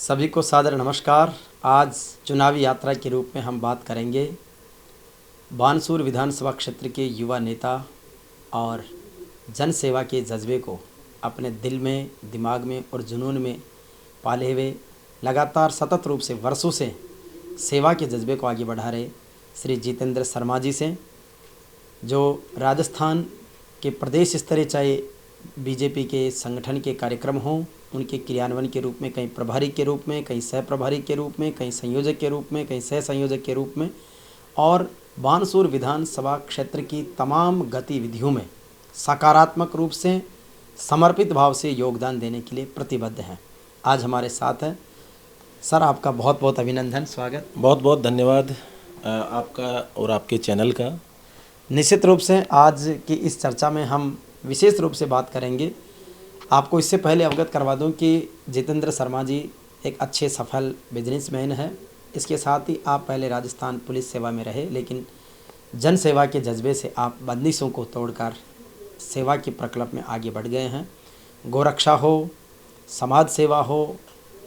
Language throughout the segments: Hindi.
सभी को सादर नमस्कार। आज चुनावी यात्रा के रूप में हम बात करेंगे बानसूर विधानसभा क्षेत्र के युवा नेता और जन सेवा के जज्बे को अपने दिल में, दिमाग में और जुनून में पाले हुए लगातार सतत रूप से वर्षों से सेवा के जज्बे को आगे बढ़ा रहे श्री जितेंद्र शर्मा जी से, जो राजस्थान के प्रदेश स्तरीय चाहे बीजेपी के संगठन के कार्यक्रम हों, उनके क्रियान्वयन के रूप में, कहीं प्रभारी के रूप में, कहीं सह प्रभारी के रूप में, कहीं संयोजक के रूप में, कहीं सह संयोजक के रूप में, और बानसूर विधानसभा क्षेत्र की तमाम गतिविधियों में सकारात्मक रूप से समर्पित भाव से योगदान देने के लिए प्रतिबद्ध हैं। आज हमारे साथ हैं सर, आपका बहुत बहुत अभिनंदन, स्वागत। बहुत बहुत धन्यवाद आपका और आपके चैनल का। निश्चित रूप से आज की इस चर्चा में हम विशेष रूप से बात करेंगे। आपको इससे पहले अवगत करवा दूं कि जितेंद्र शर्मा जी एक अच्छे सफल बिजनेसमैन हैं। इसके साथ ही आप पहले राजस्थान पुलिस सेवा में रहे, लेकिन जन सेवा के जज्बे से आप बंदिशों को तोड़कर सेवा के प्रकल्प में आगे बढ़ गए हैं। गोरक्षा हो, समाज सेवा हो,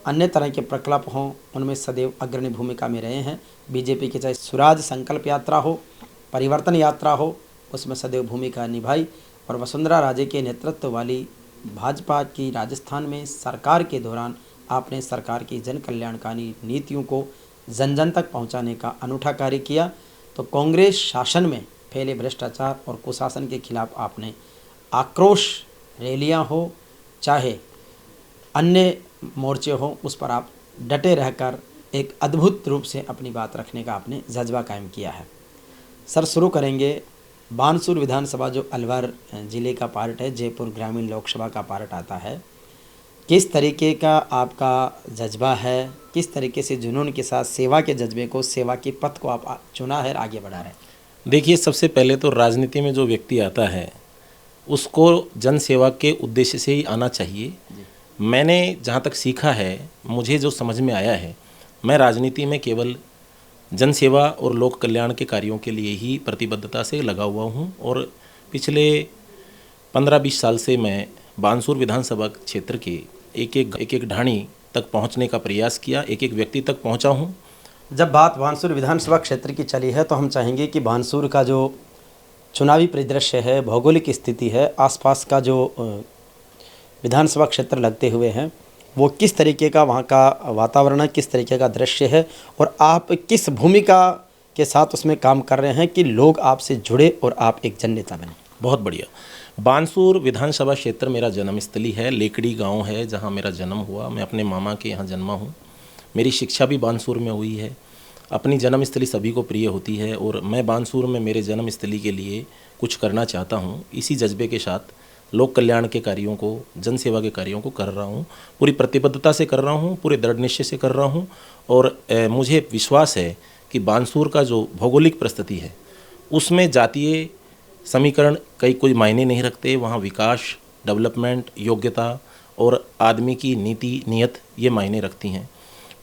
अन्य तरह के प्रकल्प हों, उनमें सदैव अग्रणी भूमिका में रहे हैं। बीजेपी के चाहे स्वराज संकल्प यात्रा हो, परिवर्तन यात्रा हो, उसमें सदैव भूमिका निभाई और वसुंधरा राजे के नेतृत्व वाली भाजपा की राजस्थान में सरकार के दौरान आपने सरकार की जन कल्याणकारी नीतियों को जन जन तक पहुंचाने का अनूठा कार्य किया। तो कांग्रेस शासन में फैले भ्रष्टाचार और कुशासन के खिलाफ आपने आक्रोश रैलियां हो, चाहे अन्य मोर्चे हो, उस पर आप डटे रहकर एक अद्भुत रूप से अपनी बात रखने का आपने जज्बा कायम किया है। सर, शुरू करेंगे। बानसूर विधानसभा जो अलवर ज़िले का पार्ट है, जयपुर ग्रामीण लोकसभा का पार्ट आता है, किस तरीके का आपका जज्बा है, किस तरीके से जुनून के साथ सेवा के जज्बे को, सेवा के पथ को आप चुना है और आगे बढ़ा रहे हैं? देखिए, सबसे पहले तो राजनीति में जो व्यक्ति आता है उसको जन सेवा के उद्देश्य से ही आना चाहिए। मैंने जहाँ तक सीखा है, मुझे जो समझ में आया है, मैं राजनीति में केवल जन सेवा और लोक कल्याण के कार्यों के लिए ही प्रतिबद्धता से लगा हुआ हूँ। और पिछले 15-20 साल से मैं बानसूर विधानसभा क्षेत्र के एक एक ढाणी तक पहुँचने का प्रयास किया, एक एक व्यक्ति तक पहुँचा हूँ। जब बात बानसूर विधानसभा क्षेत्र की चली है तो हम चाहेंगे कि बानसूर का जो चुनावी परिदृश्य है, भौगोलिक स्थिति है, आसपास का जो विधानसभा क्षेत्र लगते हुए हैं, वो किस तरीके का वहाँ का वातावरण है, किस तरीके का दृश्य है, और आप किस भूमिका के साथ उसमें काम कर रहे हैं कि लोग आपसे जुड़े और आप एक जन नेता बने? बहुत बढ़िया। बानसूर विधानसभा क्षेत्र मेरा जन्मस्थली है, लेकड़ी गांव है जहां मेरा जन्म हुआ। मैं अपने मामा के यहाँ जन्मा हूं। मेरी शिक्षा भी बानसूर में हुई है। अपनी जन्मस्थली सभी को प्रिय होती है और मैं बानसूर में मेरे जन्मस्थली के लिए कुछ करना चाहता हूँ। इसी जज्बे के साथ लोक कल्याण के कार्यों को, जन सेवा के कार्यों को कर रहा हूँ। पूरी प्रतिबद्धता से कर रहा हूँ, पूरे दृढ़ निश्चय से कर रहा हूँ। और मुझे विश्वास है कि बानसूर का जो भौगोलिक परिस्थिति है उसमें जातीय समीकरण कई कोई मायने नहीं रखते। वहाँ विकास, डेवलपमेंट, योग्यता और आदमी की नीति, नियत ये मायने रखती हैं।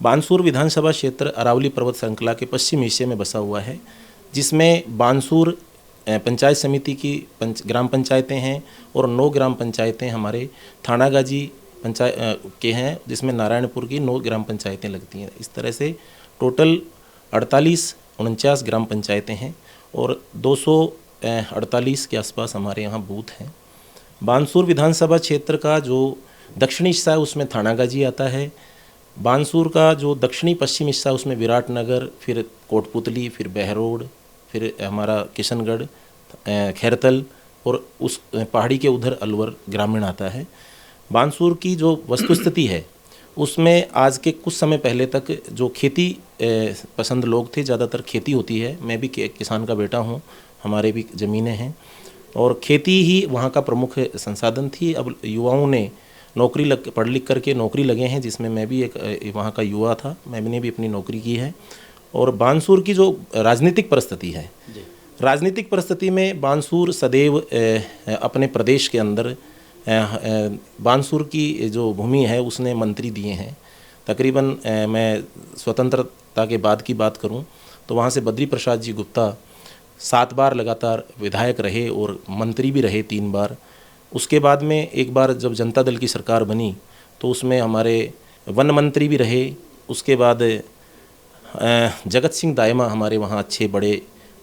बानसूर विधानसभा क्षेत्र अरावली पर्वत श्रृंखला के पश्चिमी हिस्से में बसा हुआ है, जिसमें बानसूर पंचायत समिति की ग्राम पंचायतें हैं और 9 ग्राम पंचायतें हमारे थानागाजी पंचायत के हैं, जिसमें नारायणपुर की 9 ग्राम पंचायतें लगती हैं। इस तरह से टोटल 49 ग्राम पंचायतें हैं और 248 के आसपास हमारे यहाँ बूथ हैं। बानसूर विधानसभा क्षेत्र का जो दक्षिणी हिस्सा है उसमें थानागाजी आता है। बानसूर का जो दक्षिणी पश्चिम हिस्सा है उसमें विराटनगर, फिर कोटपुतली, फिर बहरोड, फिर हमारा किशनगढ़, खैरतल और उस पहाड़ी के उधर अलवर ग्रामीण आता है। बानसूर की जो वस्तुस्थिति है उसमें आज के कुछ समय पहले तक जो खेती पसंद लोग थे, ज़्यादातर खेती होती है। मैं भी किसान का बेटा हूँ, हमारे भी ज़मीनें हैं और खेती ही वहाँ का प्रमुख संसाधन थी। अब युवाओं ने नौकरी पढ़ लिख करके नौकरी लगे हैं, जिसमें मैं भी एक वहाँ का युवा था, मैंने भी अपनी नौकरी की है। और बानसूर की जो राजनीतिक परिस्थिति है, राजनीतिक परिस्थिति में बानसूर सदैव अपने प्रदेश के अंदर बानसूर की जो भूमि है उसने मंत्री दिए हैं। तकरीबन मैं स्वतंत्रता के बाद की बात करूं तो वहाँ से बद्री प्रसाद जी गुप्ता 7 बार लगातार विधायक रहे और मंत्री भी रहे 3 बार। उसके बाद में एक बार जब जनता दल की सरकार बनी तो उसमें हमारे वन मंत्री भी रहे। उसके बाद जगत सिंह दायमा हमारे वहाँ अच्छे बड़े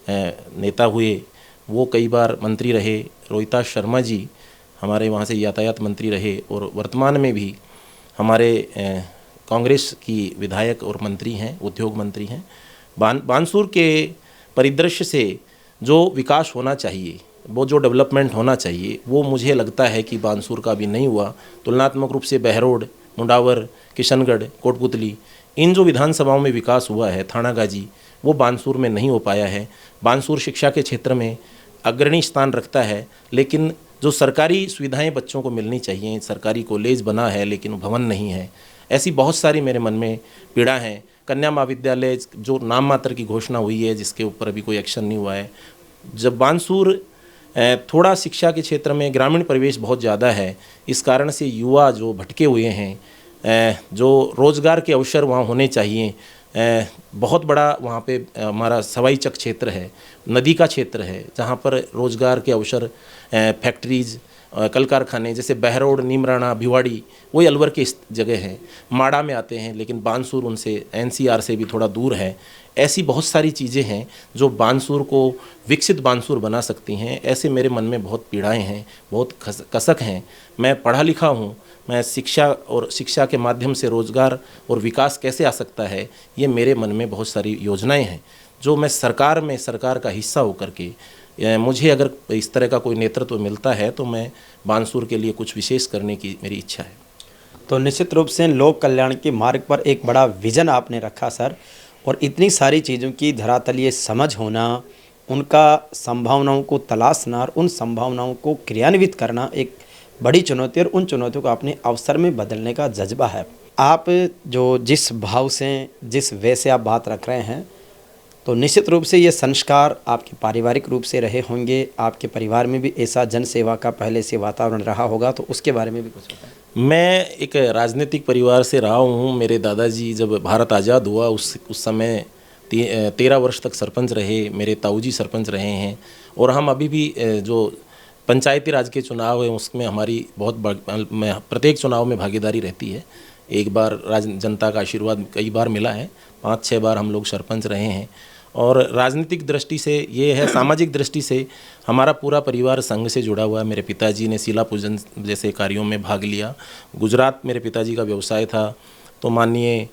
नेता हुए, वो कई बार मंत्री रहे। रोहिताश शर्मा जी हमारे वहाँ से यातायात मंत्री रहे और वर्तमान में भी हमारे कांग्रेस की विधायक और मंत्री हैं, उद्योग मंत्री हैं। बानसूर के परिदृश्य से जो विकास होना चाहिए, वो जो डेवलपमेंट होना चाहिए, वो मुझे लगता है कि बानसूर का भी नहीं हुआ। तुलनात्मक रूप से बहरोड, मुंडावर, किशनगढ़, कोटपुतली, इन जो विधानसभाओं में विकास हुआ है, थानागाजी, वो बानसूर में नहीं हो पाया है। बानसूर शिक्षा के क्षेत्र में अग्रणी स्थान रखता है, लेकिन जो सरकारी सुविधाएं बच्चों को मिलनी चाहिए, सरकारी कॉलेज बना है लेकिन भवन नहीं है। ऐसी बहुत सारी मेरे मन में पीड़ा है। कन्या महाविद्यालय जो नाम मात्र की घोषणा हुई है, जिसके ऊपर अभी कोई एक्शन नहीं हुआ है। जब बानसूर थोड़ा शिक्षा के क्षेत्र में ग्रामीण परिवेश बहुत ज़्यादा है, इस कारण से युवा जो भटके हुए हैं, जो रोज़गार के अवसर वहाँ होने चाहिए, बहुत बड़ा वहाँ पे हमारा सवाई चक क्षेत्र है, नदी का क्षेत्र है, जहाँ पर रोज़गार के अवसर, फैक्ट्रीज़, कल कारखाने, जैसे बहरोड, नीमराणा, भिवाड़ी, वही अलवर के इस जगह हैं। माड़ा में आते हैं, लेकिन बानसूर उनसे एनसीआर से भी थोड़ा दूर है। ऐसी बहुत सारी चीज़ें हैं जो बानसूर को विकसित बानसूर बना सकती हैं। ऐसे मेरे मन में बहुत पीड़ाएं हैं, बहुत कसक हैं। मैं पढ़ा लिखा हूँ, मैं शिक्षा के माध्यम से रोज़गार और विकास कैसे आ सकता है, ये मेरे मन में बहुत सारी योजनाएं हैं जो मैं सरकार का हिस्सा होकर के, मुझे अगर इस तरह का कोई नेतृत्व मिलता है तो मैं बानसूर के लिए कुछ विशेष करने की मेरी इच्छा है। तो निश्चित रूप से लोक कल्याण के मार्ग पर एक बड़ा विज़न आपने रखा सर, और इतनी सारी चीज़ों की धरातलीय समझ होना, उनका संभावनाओं को तलाशना और उन संभावनाओं को क्रियान्वित करना एक बड़ी चुनौती, और उन चुनौतियों को अपने अवसर में बदलने का जज्बा है। आप जो जिस भाव से, जिस वे से आप बात रख रहे हैं, तो निश्चित रूप से ये संस्कार आपके पारिवारिक रूप से रहे होंगे, आपके परिवार में भी ऐसा जन सेवा का पहले से वातावरण रहा होगा, तो उसके बारे में भी कुछ बताएं। मैं एक राजनीतिक परिवार से रहा हूँ। मेरे दादाजी जब भारत आज़ाद हुआ उस समय 13 वर्ष तक सरपंच रहे, मेरे ताऊजी सरपंच रहे हैं, और हम अभी भी जो पंचायती राज के चुनाव है उसमें हमारी बहुत प्रत्येक चुनाव में भागीदारी रहती है। एक बार जनता का आशीर्वाद कई बार मिला है, 5-6 बार हम लोग सरपंच रहे हैं। और राजनीतिक दृष्टि से ये है, सामाजिक दृष्टि से हमारा पूरा परिवार संघ से जुड़ा हुआ है। मेरे पिताजी ने शिला पूजन जैसे कार्यों में भाग लिया। गुजरात मेरे पिताजी का व्यवसाय था, तो माननीय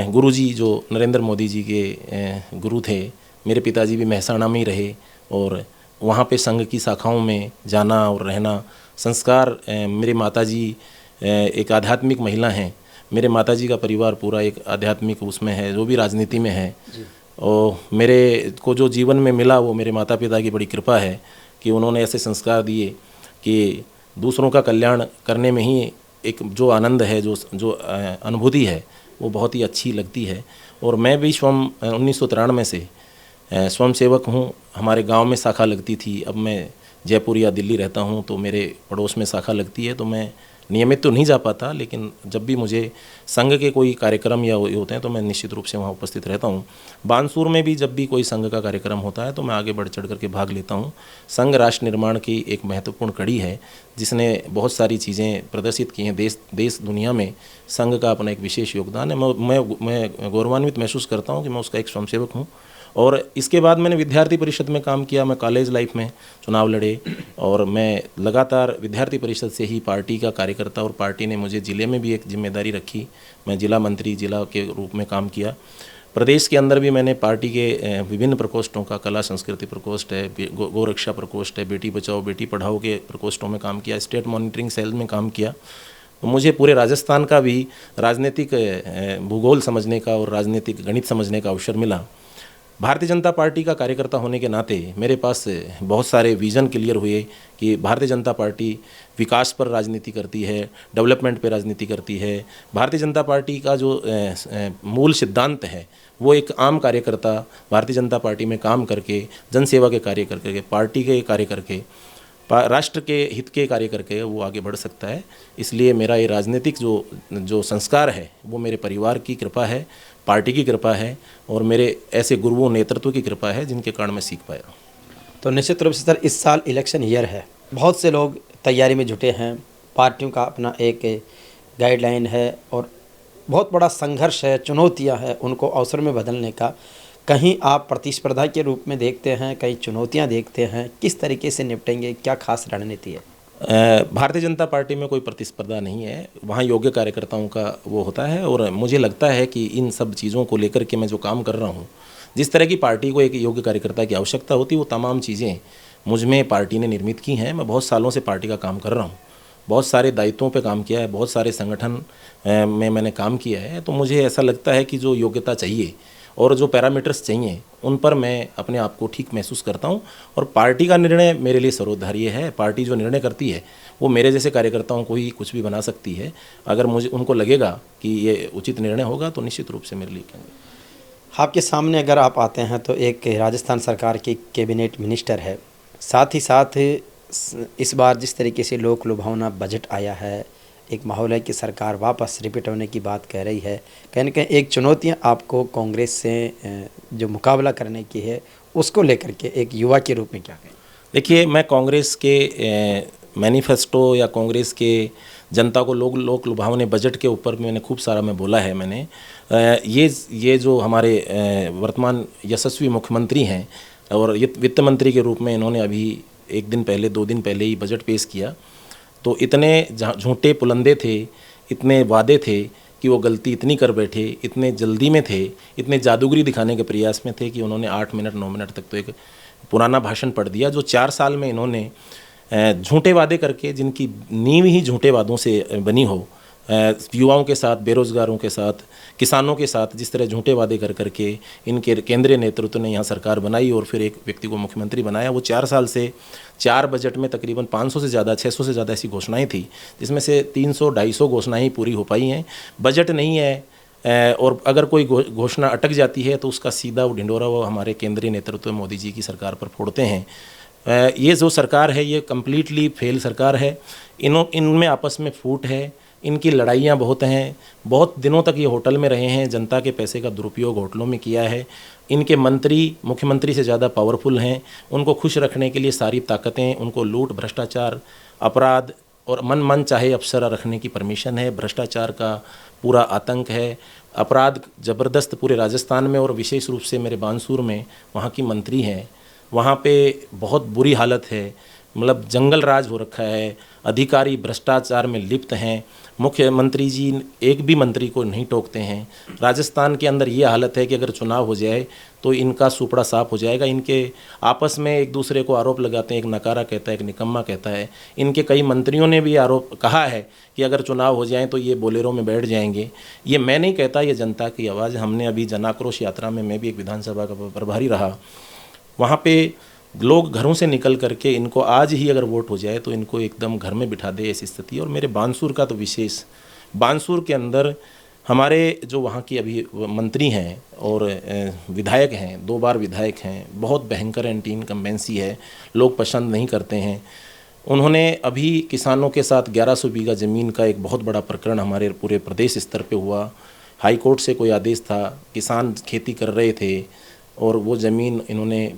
गुरुजी जो नरेंद्र मोदी जी के गुरु थे, मेरे पिताजी भी मेहसाणा में ही रहे, और वहाँ पे संघ की शाखाओं में जाना और रहना। संस्कार, मेरे माताजी एक आध्यात्मिक महिला हैं। मेरे माताजी का परिवार पूरा एक आध्यात्मिक उसमें है, जो भी राजनीति में है। और मेरे को जो जीवन में मिला वो मेरे माता पिता की बड़ी कृपा है कि उन्होंने ऐसे संस्कार दिए कि दूसरों का कल्याण करने में ही एक जो आनंद है, जो अनुभूति है, वो बहुत ही अच्छी लगती है। और मैं भी 1993 से स्वयं सेवक हूँ। हमारे गांव में शाखा लगती थी, अब मैं जयपुर या दिल्ली रहता हूँ, तो मेरे पड़ोस में शाखा लगती है, तो मैं नियमित तो नहीं जा पाता, लेकिन जब भी मुझे संघ के कोई कार्यक्रम या होते हैं तो मैं निश्चित रूप से वहाँ उपस्थित रहता हूँ। बानसूर में भी जब भी कोई संघ का कार्यक्रम होता है तो मैं आगे बढ़ चढ़ करके भाग लेता हूँ। संघ राष्ट्र निर्माण की एक महत्वपूर्ण कड़ी है, जिसने बहुत सारी चीज़ें प्रदर्शित की हैं। देश दुनिया में संघ का अपना एक विशेष योगदान है। मैं गौरवान्वित महसूस करता हूँ कि मैं उसका एक स्वयंसेवक हूँ। और इसके बाद मैंने विद्यार्थी परिषद में काम किया। मैं कॉलेज लाइफ में चुनाव लड़े, और मैं लगातार विद्यार्थी परिषद से ही पार्टी का कार्यकर्ता, और पार्टी ने मुझे ज़िले में भी एक जिम्मेदारी रखी। मैं जिला मंत्री जिला के रूप में काम किया। प्रदेश के अंदर भी मैंने पार्टी के विभिन्न प्रकोष्ठों का, कला संस्कृति प्रकोष्ठ है, गौरक्षा प्रकोष्ठ है, बेटी बचाओ बेटी पढ़ाओ के प्रकोष्ठों में काम किया, स्टेट मॉनिटरिंग सेल में काम किया। तो मुझे पूरे राजस्थान का भी राजनीतिक भूगोल समझने का और राजनीतिक गणित समझने का अवसर मिला। भारतीय जनता पार्टी का कार्यकर्ता होने के नाते मेरे पास बहुत सारे विज़न क्लियर हुए कि भारतीय जनता पार्टी विकास पर राजनीति करती है, डेवलपमेंट पर राजनीति करती है। भारतीय जनता पार्टी का जो मूल सिद्धांत है, वो एक आम कार्यकर्ता भारतीय जनता पार्टी में काम करके, जनसेवा के कार्य करके, पार्टी के कार्य करके, राष्ट्र के हित के कार्य करके वो आगे बढ़ सकता है। इसलिए मेरा ये राजनीतिक जो संस्कार है वो मेरे परिवार की कृपा है, पार्टी की कृपा है, और मेरे ऐसे गुरुओं नेतृत्व की कृपा है जिनके कारण मैं सीख पाया। तो निश्चित रूप से सर, इस साल इलेक्शन ईयर है, बहुत से लोग तैयारी में जुटे हैं, पार्टियों का अपना एक गाइडलाइन है, और बहुत बड़ा संघर्ष है, चुनौतियां हैं, उनको अवसर में बदलने का। कहीं आप प्रतिस्पर्धा के रूप में देखते हैं, कहीं चुनौतियां देखते हैं, किस तरीके से निपटेंगे, क्या खास रणनीति है? भारतीय जनता पार्टी में कोई प्रतिस्पर्धा नहीं है, वहाँ योग्य कार्यकर्ताओं का वो होता है। और मुझे लगता है कि इन सब चीज़ों को लेकर के मैं जो काम कर रहा हूँ, जिस तरह की पार्टी को एक योग्य कार्यकर्ता की आवश्यकता होती है, वो तमाम चीज़ें मुझ में पार्टी ने निर्मित की हैं। मैं बहुत सालों से पार्टी का काम कर रहा हूँ, बहुत सारे दायित्वों पे काम किया है, बहुत सारे संगठन में मैंने काम किया है। तो मुझे ऐसा लगता है कि जो योग्यता चाहिए और जो पैरामीटर्स चाहिए, उन पर मैं अपने आप को ठीक महसूस करता हूं। और पार्टी का निर्णय मेरे लिए सर्वोधार्य है। पार्टी जो निर्णय करती है वो मेरे जैसे कार्यकर्ताओं को ही कुछ भी बना सकती है। अगर मुझे उनको लगेगा कि ये उचित निर्णय होगा तो निश्चित रूप से मेरे लिए कहेंगे। आपके सामने अगर आप आते हैं तो एक राजस्थान सरकार की कैबिनेट मिनिस्टर है, साथ ही साथ इस बार जिस तरीके से लोक लुभावना बजट आया है, एक माहौल है कि सरकार वापस रिपीट होने की बात कह रही है। कहीं न कहीं एक चुनौतियाँ आपको कांग्रेस से जो मुकाबला करने की है, उसको लेकर के एक युवा के रूप में क्या कहें? देखिए, मैं कांग्रेस के मैनिफेस्टो या कांग्रेस के जनता को लोक लुभावने बजट के ऊपर मैंने खूब सारा मैं बोला है। मैंने ये जो हमारे वर्तमान यशस्वी मुख्यमंत्री हैं और वित्त मंत्री के रूप में इन्होंने अभी 1 दिन पहले 2 दिन पहले ही बजट पेश किया, तो इतने झूठे पुलंदे थे, इतने वादे थे कि वो गलती इतनी कर बैठे, इतने जल्दी में थे, इतने जादूगरी दिखाने के प्रयास में थे कि उन्होंने 8 मिनट 9 मिनट तक तो एक पुराना भाषण पढ़ दिया। जो 4 साल में इन्होंने झूठे वादे करके, जिनकी नींव ही झूठे वादों से बनी हो, युवाओं के साथ, बेरोजगारों के साथ, किसानों के साथ जिस तरह झूठे वादे कर करके इनके केंद्रीय नेतृत्व ने यहाँ सरकार बनाई और फिर एक व्यक्ति को मुख्यमंत्री बनाया। वो 4 साल से 4 बजट में तकरीबन 500 से ज़्यादा, 600 से ज़्यादा ऐसी घोषणाएं थी, जिसमें से 300-250 घोषणाएं ही पूरी हो पाई हैं। बजट नहीं है और अगर कोई घोषणा अटक जाती है तो उसका सीधा वो ढिंडोरा वो हमारे केंद्रीय नेतृत्व मोदी जी की सरकार पर फोड़ते हैं। ये जो सरकार है ये कम्प्लीटली फेल सरकार है। इनमें आपस में फूट है, इनकी लड़ाइयाँ बहुत हैं। बहुत दिनों तक ये होटल में रहे हैं, जनता के पैसे का दुरुपयोग होटलों में किया है। इनके मंत्री मुख्यमंत्री से ज़्यादा पावरफुल हैं, उनको खुश रखने के लिए सारी ताकतें, उनको लूट, भ्रष्टाचार, अपराध और मन चाहे अफसर रखने की परमिशन है। भ्रष्टाचार का पूरा आतंक है, अपराध ज़बरदस्त पूरे राजस्थान में और विशेष रूप से मेरे बानसूर में वहाँ की मंत्री हैं, वहाँ पे बहुत बुरी हालत है। मतलब जंगल राज हो रखा है, अधिकारी भ्रष्टाचार में लिप्त हैं, मुख्यमंत्री जी एक भी मंत्री को नहीं टोकते हैं। राजस्थान के अंदर ये हालत है कि अगर चुनाव हो जाए तो इनका सुपड़ा साफ हो जाएगा। इनके आपस में एक दूसरे को आरोप लगाते हैं, एक नकारा कहता है, एक निकम्मा कहता है। इनके कई मंत्रियों ने भी आरोप कहा है कि अगर चुनाव हो जाए तो ये बोलेरो में बैठ जाएंगे। ये मैं नहीं कहता, ये जनता की आवाज़। हमने अभी जन आक्रोश यात्रा में, मैं भी एक विधानसभा का प्रभारी रहा, वहाँ पे लोग घरों से निकल करके इनको आज ही अगर वोट हो जाए तो इनको एकदम घर में बिठा दे, ऐसी स्थिति। और मेरे बानसूर का तो विशेष, बानसूर के अंदर हमारे जो वहाँ की अभी मंत्री हैं और विधायक हैं, 2 बार विधायक हैं, बहुत भयंकर एंटी इनकम्बेंसी है, लोग पसंद नहीं करते हैं। उन्होंने अभी किसानों के साथ 1100 बीघा ज़मीन का एक बहुत बड़ा प्रकरण हमारे पूरे प्रदेश स्तर पे हुआ। हाई कोर्ट से कोई आदेश था, किसान खेती कर रहे थे और वो ज़मीन इन्होंने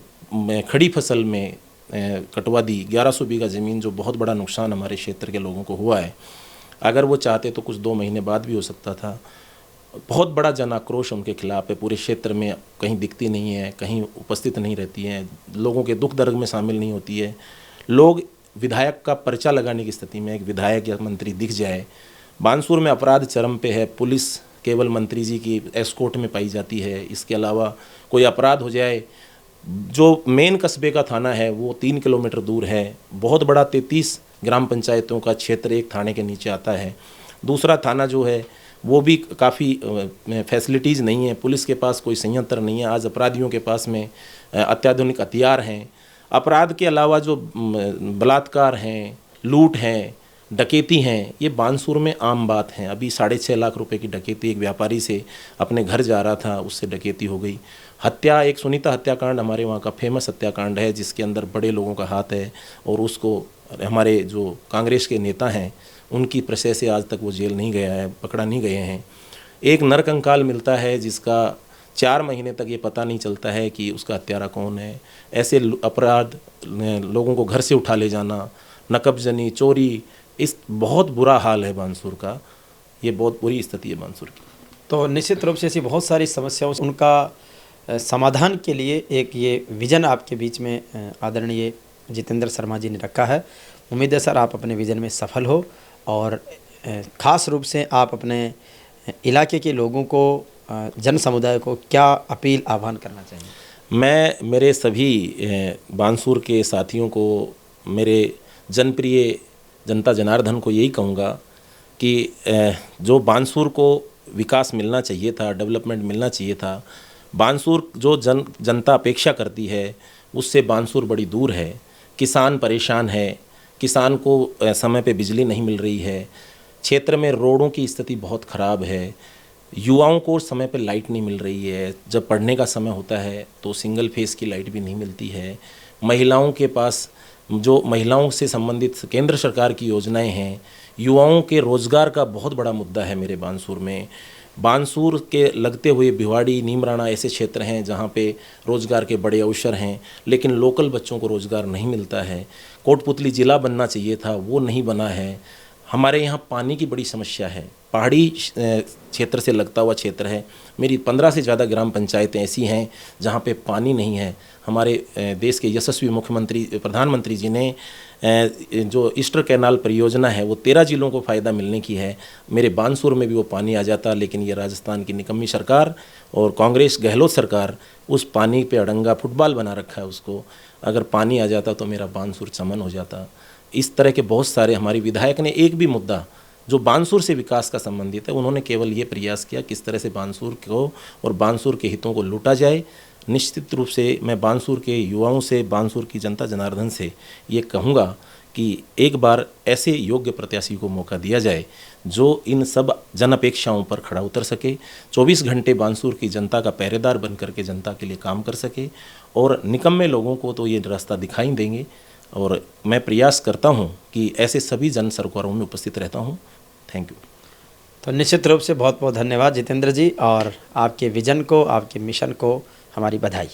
खड़ी फसल में कटवा दी। 1100 बीघा ज़मीन, जो बहुत बड़ा नुकसान हमारे क्षेत्र के लोगों को हुआ है। अगर वो चाहते तो कुछ 2 महीने बाद भी हो सकता था। बहुत बड़ा जन आक्रोश उनके खिलाफ है, पूरे क्षेत्र में कहीं दिखती नहीं है, कहीं उपस्थित नहीं रहती है, लोगों के दुख दर्द में शामिल नहीं होती है। लोग विधायक का पर्चा लगाने की स्थिति में, एक विधायक या मंत्री दिख जाए। बानसूर में अपराध चरम पे है, पुलिस केवल मंत्री जी की एस्कॉर्ट में पाई जाती है। इसके अलावा कोई अपराध हो जाए, जो मेन कस्बे का थाना है वो 3 किलोमीटर दूर है। बहुत बड़ा 33 ग्राम पंचायतों का क्षेत्र एक थाने के नीचे आता है। दूसरा थाना जो है वो भी काफ़ी फैसिलिटीज़ नहीं है, पुलिस के पास कोई संयंत्र नहीं है। आज अपराधियों के पास में अत्याधुनिक हथियार हैं। अपराध के अलावा जो बलात्कार हैं, लूट हैं, डकैती हैं, ये बानसूर में आम बात है। अभी 6.5 लाख रुपए की डकैती, एक व्यापारी से अपने घर जा रहा था, उससे डकैती हो गई। हत्या, एक सुनीता हत्याकांड हमारे वहाँ का फेमस हत्याकांड है, जिसके अंदर बड़े लोगों का हाथ है और उसको हमारे जो कांग्रेस के नेता हैं उनकी प्रोसेस से आज तक वो जेल नहीं गया है, पकड़ा नहीं गए हैं। एक नरकंकाल मिलता है जिसका 4 महीने तक ये पता नहीं चलता है कि उसका हत्यारा कौन है। ऐसे अपराध, लोगों को घर से उठा ले जाना, नकबजनी, चोरी, इस बहुत बुरा हाल है बानसूर का। ये बहुत बुरी स्थिति है बानसूर की। तो निश्चित रूप से ऐसी बहुत सारी समस्याओं उनका समाधान के लिए एक ये विज़न आपके बीच में आदरणीय जितेंद्र शर्मा जी ने रखा है। उम्मीद है सर आप अपने विज़न में सफल हो और ख़ास रूप से आप अपने इलाके के लोगों को, जन समुदाय को क्या अपील आह्वान करना चाहिए? मैं मेरे सभी बानसूर के साथियों को, मेरे जनप्रिय जनता जनार्दन को यही कहूँगा कि जो बानसूर को विकास मिलना चाहिए था, डेवलपमेंट मिलना चाहिए था, बानसूर जो जनता अपेक्षा करती है उससे बानसूर बड़ी दूर है। किसान परेशान है, किसान को समय पे बिजली नहीं मिल रही है, क्षेत्र में रोडों की स्थिति बहुत ख़राब है, युवाओं को समय पे लाइट नहीं मिल रही है, जब पढ़ने का समय होता है तो सिंगल फेस की लाइट भी नहीं मिलती है, महिलाओं के पास जो महिलाओं से संबंधित केंद्र सरकार की योजनाएं हैं, युवाओं के रोज़गार का बहुत बड़ा मुद्दा है मेरे बानसूर में। बानसूर के लगते हुए भिवाड़ी, नीमराणा ऐसे क्षेत्र हैं जहाँ पे रोज़गार के बड़े अवसर हैं, लेकिन लोकल बच्चों को रोज़गार नहीं मिलता है। कोटपुतली ज़िला बनना चाहिए था, वो नहीं बना है। हमारे यहाँ पानी की बड़ी समस्या है, पहाड़ी क्षेत्र से लगता हुआ क्षेत्र है। मेरी 15 से ज़्यादा ग्राम पंचायतें ऐसी हैं जहाँ पे पानी नहीं है। हमारे देश के यशस्वी मुख्यमंत्री प्रधानमंत्री जी ने जो ईस्टर कैनाल परियोजना है वो 13 जिलों को फ़ायदा मिलने की है। मेरे बानसूर में भी वो पानी आ जाता, लेकिन ये राजस्थान की निकम्मी सरकार और कांग्रेस गहलोत सरकार उस पानी पे अड़ंगा फुटबॉल बना रखा है उसको। अगर पानी आ जाता तो मेरा बानसूर चमन हो जाता। इस तरह के बहुत सारे हमारी विधायक ने एक भी मुद्दा जो बानसूर से विकास का संबंधित है, उन्होंने केवल ये प्रयास किया किस तरह से बानसूर को और बानसूर के हितों को लूटा जाए। निश्चित रूप से मैं बानसूर के युवाओं से, बानसूर की जनता जनार्दन से ये कहूँगा कि एक बार ऐसे योग्य प्रत्याशी को मौका दिया जाए जो इन सब जन अपेक्षाओं पर खड़ा उतर सके, 24 घंटे बानसूर की जनता का पहरेदार बन करके जनता के लिए काम कर सके। और निकम्मे लोगों को तो ये रास्ता दिखाई देंगे और मैं प्रयास करता हूँ कि ऐसे सभी जन सरकारों में उपस्थित रहता हूँ। Thank you. तो निश्चित रूप से बहुत बहुत धन्यवाद जितेंद्र जी, और आपके विज़न को, आपके मिशन को हमारी बधाई।